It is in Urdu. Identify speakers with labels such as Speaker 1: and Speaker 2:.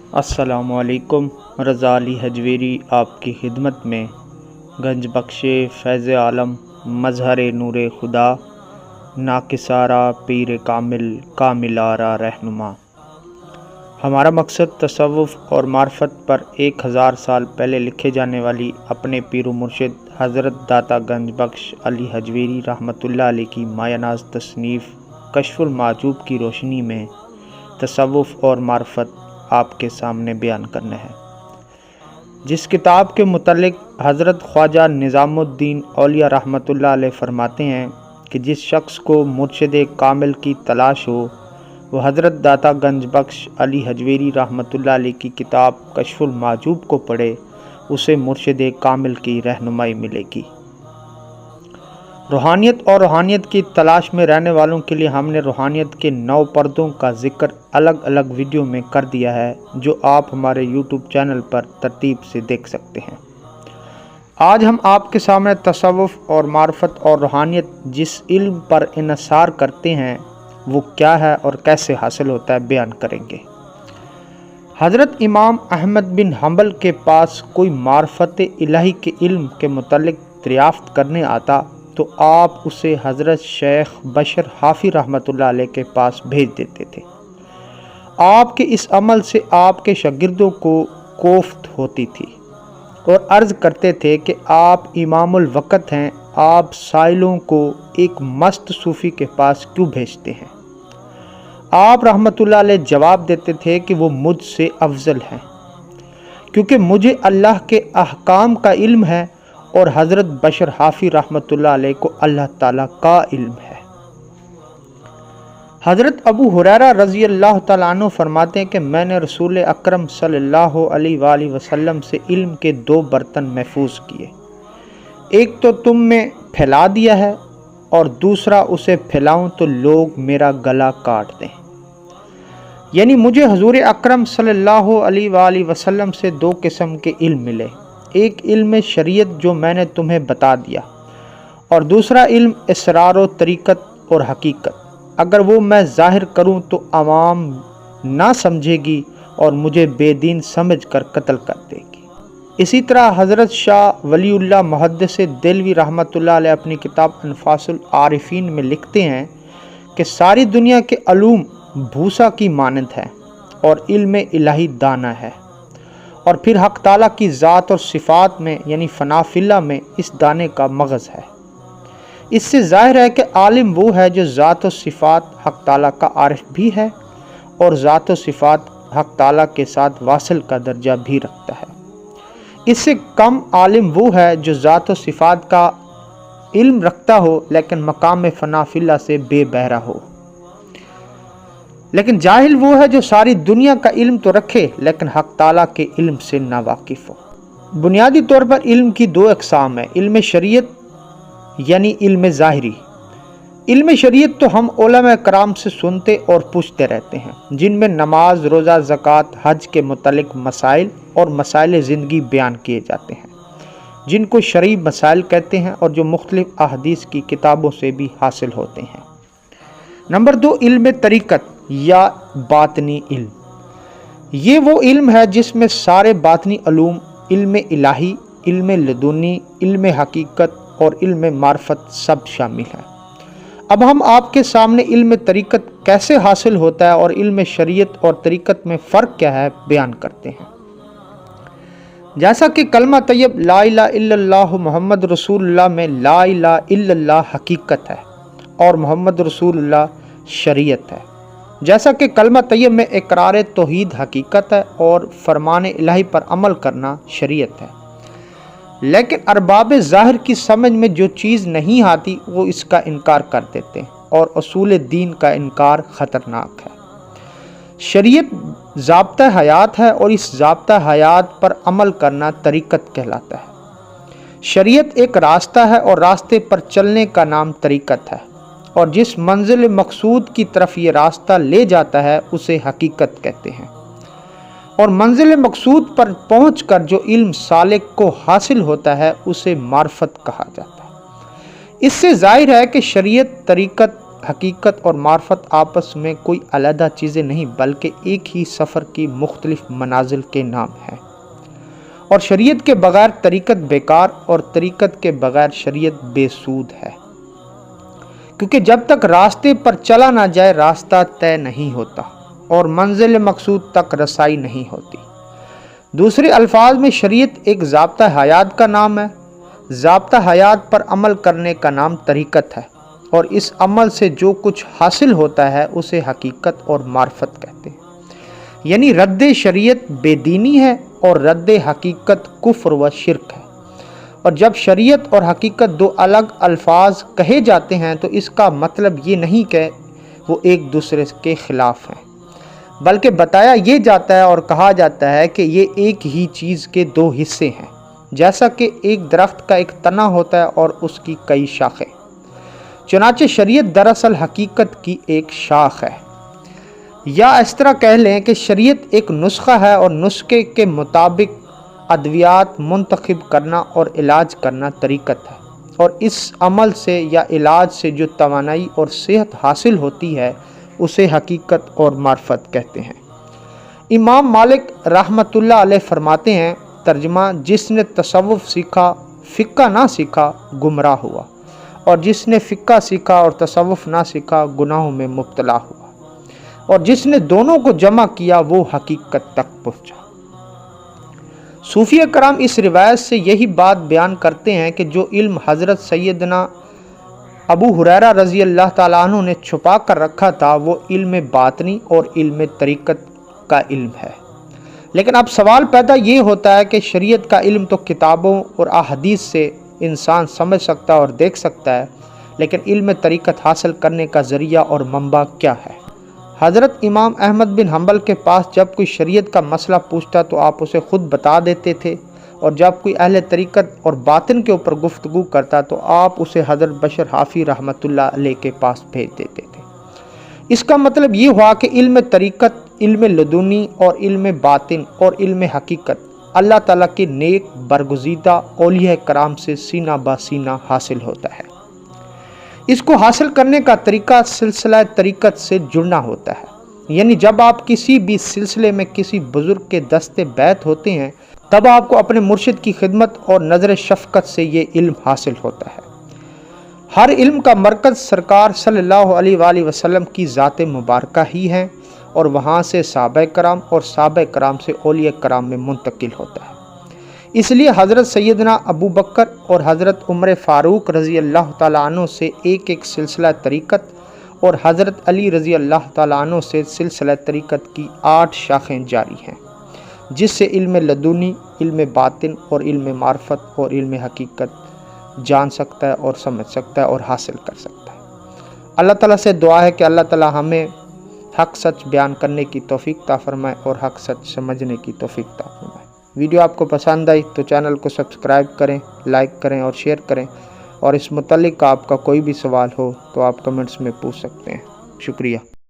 Speaker 1: السلام علیکم۔ رضا علی حجویری آپ کی خدمت میں، گنج بخش فیض عالم، مظہر نور خدا، ناکسارہ پیر کامل، کامل آرا رہنما۔ ہمارا مقصد تصوف اور معرفت پر 1000 سال پہلے لکھے جانے والی اپنے پیر و مرشد حضرت داتا گنج بخش علی حجویری رحمۃ اللہ علیہ کی مایہ ناز تصنیف کشف المحجوب کی روشنی میں تصوف اور معرفت آپ کے سامنے بیان کرنا ہے۔ جس کتاب کے متعلق حضرت خواجہ نظام الدین اولیاء رحمۃ اللہ علیہ فرماتے ہیں کہ جس شخص کو مرشد کامل کی تلاش ہو وہ حضرت داتا گنج بخش علی حجویری رحمۃ اللہ علیہ کی کتاب کشف المحجوب کو پڑھے، اسے مرشد کامل کی رہنمائی ملے گی۔ روحانیت اور روحانیت کی تلاش میں رہنے والوں کے لیے ہم نے روحانیت کے 9 پردوں کا ذکر الگ الگ ویڈیو میں کر دیا ہے، جو آپ ہمارے یوٹیوب چینل پر ترتیب سے دیکھ سکتے ہیں۔ آج ہم آپ کے سامنے تصوف اور معرفت اور روحانیت جس علم پر انحصار کرتے ہیں وہ کیا ہے اور کیسے حاصل ہوتا ہے بیان کریں گے۔ حضرت امام احمد بن حنبل کے پاس کوئی معرفت الہی کے علم کے متعلق دریافت کرنے آتا تو آپ اسے حضرت شیخ بشر حافی رحمۃ اللہ علیہ کے پاس بھیج دیتے تھے۔ آپ کے اس عمل سے آپ کے شاگردوں کو کوفت ہوتی تھی اور عرض کرتے تھے کہ آپ امام الوقت ہیں، آپ سائلوں کو ایک مست صوفی کے پاس کیوں بھیجتے ہیں؟ آپ رحمۃ اللہ علیہ جواب دیتے تھے کہ وہ مجھ سے افضل ہیں، کیونکہ مجھے اللہ کے احکام کا علم ہے اور حضرت بشر حافی رحمۃ اللہ علیہ کو اللہ تعالیٰ کا علم ہے۔ حضرت ابو ہریرہ رضی اللہ تعالیٰ عنہ فرماتے ہیں کہ میں نے رسول اکرم صلی اللہ علیہ وآلہ وسلم سے علم کے 2 برتن محفوظ کیے، ایک تو تم میں پھیلا دیا ہے اور دوسرا اسے پھیلاؤں تو لوگ میرا گلا کاٹ دیں۔ یعنی مجھے حضور اکرم صلی اللہ علیہ وآلہ وسلم سے 2 قسم کے علم ملے، ایک علم شریعت جو میں نے تمہیں بتا دیا، اور دوسرا علم اسرار و طریقت اور حقیقت۔ اگر وہ میں ظاہر کروں تو عوام نہ سمجھے گی اور مجھے بے دین سمجھ کر قتل کر دے گی۔ اسی طرح حضرت شاہ ولی اللہ محدث دہلوی رحمۃ اللہ علیہ اپنی کتاب انفاس العارفین میں لکھتے ہیں کہ ساری دنیا کے علوم بھوسا کی مانند ہے اور علم الہی دانہ ہے، اور پھر حق تعالیٰ کی ذات اور صفات میں یعنی فنا فی اللہ میں اس دانے کا مغز ہے۔ اس سے ظاہر ہے کہ عالم وہ ہے جو ذات و صفات حق تعالیٰ کا عارف بھی ہے اور ذات و صفات حق تعالیٰ کے ساتھ واصل کا درجہ بھی رکھتا ہے۔ اس سے کم عالم وہ ہے جو ذات و صفات کا علم رکھتا ہو لیکن مقام فنا فی اللہ سے بے بہرہ ہو۔ لیکن جاہل وہ ہے جو ساری دنیا کا علم تو رکھے لیکن حق تعالیٰ کے علم سے ناواقف ہو۔ بنیادی طور پر علم کی 2 اقسام ہیں، علم شریعت یعنی علم ظاہری۔ علم شریعت تو ہم علماء کرام سے سنتے اور پوچھتے رہتے ہیں، جن میں نماز، روزہ، زکوٰۃ، حج کے متعلق مسائل اور مسائل زندگی بیان کیے جاتے ہیں، جن کو شرعی مسائل کہتے ہیں اور جو مختلف احادیث کی کتابوں سے بھی حاصل ہوتے ہیں۔ نمبر 2، علم طریقت یا باطنی علم۔ یہ وہ علم ہے جس میں سارے باطنی علوم، علم الہی، علم لدنی، علم حقیقت اور علم معرفت سب شامل ہیں۔ اب ہم آپ کے سامنے علم طریقت کیسے حاصل ہوتا ہے اور علم شریعت اور طریقت میں فرق کیا ہے بیان کرتے ہیں۔ جیسا کہ کلمہ طیب لا الہ الا اللہ محمد رسول اللہ میں لا الہ الا اللہ حقیقت ہے اور محمد رسول اللہ شریعت ہے، جیسا کہ کلمہ طیب میں اقرار توحید حقیقت ہے اور فرمان الہی پر عمل کرنا شریعت ہے، لیکن ارباب ظاہر کی سمجھ میں جو چیز نہیں آتی وہ اس کا انکار کر دیتے ہیں اور اصول دین کا انکار خطرناک ہے۔ شریعت ضابطہ حیات ہے اور اس ضابطہ حیات پر عمل کرنا طریقت کہلاتا ہے۔ شریعت ایک راستہ ہے اور راستے پر چلنے کا نام طریقت ہے، اور جس منزل مقصود کی طرف یہ راستہ لے جاتا ہے اسے حقیقت کہتے ہیں، اور منزل مقصود پر پہنچ کر جو علم سالک کو حاصل ہوتا ہے اسے معرفت کہا جاتا ہے۔ اس سے ظاہر ہے کہ شریعت، طریقت حقیقت اور معرفت آپس میں کوئی علیحدہ چیزیں نہیں بلکہ ایک ہی سفر کی مختلف منازل کے نام ہیں، اور شریعت کے بغیر طریقت بیکار اور طریقت کے بغیر شریعت بے سود ہے، کیونکہ جب تک راستے پر چلا نہ جائے راستہ طے نہیں ہوتا اور منزل مقصود تک رسائی نہیں ہوتی۔ دوسرے الفاظ میں شریعت ایک ضابطہ حیات کا نام ہے، ضابطہ حیات پر عمل کرنے کا نام طریقت ہے، اور اس عمل سے جو کچھ حاصل ہوتا ہے اسے حقیقت اور معرفت کہتے ہیں۔ یعنی رد شریعت بے دینی ہے اور رد حقیقت کفر و شرک ہے، اور جب شریعت اور حقیقت دو الگ الفاظ کہے جاتے ہیں تو اس کا مطلب یہ نہیں کہ وہ ایک دوسرے کے خلاف ہیں، بلکہ بتایا یہ جاتا ہے اور کہا جاتا ہے کہ یہ ایک ہی چیز کے دو حصے ہیں، جیسا کہ ایک درخت کا ایک تنا ہوتا ہے اور اس کی کئی شاخیں۔ چنانچہ شریعت دراصل حقیقت کی ایک شاخ ہے، یا اس طرح کہہ لیں کہ شریعت ایک نسخہ ہے اور نسخے کے مطابق ادویات منتخب کرنا اور علاج کرنا طریقت ہے، اور اس عمل سے یا علاج سے جو توانائی اور صحت حاصل ہوتی ہے اسے حقیقت اور معرفت کہتے ہیں۔ امام مالک رحمۃ اللہ علیہ فرماتے ہیں، ترجمہ: جس نے تصوف سیکھا فقہ نہ سیکھا گمراہ ہوا، اور جس نے فقہ سیکھا اور تصوف نہ سیکھا گناہوں میں مبتلا ہوا، اور جس نے دونوں کو جمع کیا وہ حقیقت تک پہنچا۔ صوفیہ کرام اس روایت سے یہی بات بیان کرتے ہیں کہ جو علم حضرت سیدنا ابو ہریرہ رضی اللہ تعالیٰ عنہ نے چھپا کر رکھا تھا وہ علم باطنی اور علم طریقت کا علم ہے۔ لیکن اب سوال پیدا یہ ہوتا ہے کہ شریعت کا علم تو کتابوں اور احادیث سے انسان سمجھ سکتا ہے اور دیکھ سکتا ہے، لیکن علم طریقت حاصل کرنے کا ذریعہ اور منبع کیا ہے؟ حضرت امام احمد بن حنبل کے پاس جب کوئی شریعت کا مسئلہ پوچھتا تو آپ اسے خود بتا دیتے تھے، اور جب کوئی اہل طریقت اور باطن کے اوپر گفتگو کرتا تو آپ اسے حضرت بشر حافی رحمۃ اللہ علیہ کے پاس بھیج دیتے تھے۔ اس کا مطلب یہ ہوا کہ علم طریقت، علم لدنی اور علم باطن اور علم حقیقت اللہ تعالیٰ کے نیک برگزیدہ اولیاء کرام سے سینہ بہ سینہ حاصل ہوتا ہے۔ اس کو حاصل کرنے کا طریقہ سلسلہ طریقت سے جڑنا ہوتا ہے، یعنی جب آپ کسی بھی سلسلے میں کسی بزرگ کے دستے بیعت ہوتے ہیں تب آپ کو اپنے مرشد کی خدمت اور نظر شفقت سے یہ علم حاصل ہوتا ہے۔ ہر علم کا مرکز سرکار صلی اللہ علیہ وآلہ وسلم کی ذات مبارکہ ہی ہے، اور وہاں سے صحابہ کرام اور صحابہ کرام سے اولیاء کرام میں منتقل ہوتا ہے۔ اس لیے حضرت سیدنا ابو بکر اور حضرت عمر فاروق رضی اللہ تعالیٰ عنہ سے ایک ایک سلسلہ طریقت، اور حضرت علی رضی اللہ تعالیٰ عنہ سے سلسلہ طریقت کی 8 شاخیں جاری ہیں، جس سے علم لدنی، علم باطن اور علم معرفت اور علم حقیقت جان سکتا ہے اور سمجھ سکتا ہے اور حاصل کر سکتا ہے۔ اللہ تعالیٰ سے دعا ہے کہ اللہ تعالیٰ ہمیں حق سچ بیان کرنے کی توفیق عطا فرمائے اور حق سچ سمجھنے کی توفیق عطا فرمائے۔ ویڈیو آپ کو پسند آئی تو چینل کو سبسکرائب کریں، لائک کریں اور شیئر کریں، اور اس متعلق آپ کا کوئی بھی سوال ہو تو آپ کمنٹس میں پوچھ سکتے ہیں۔ شکریہ۔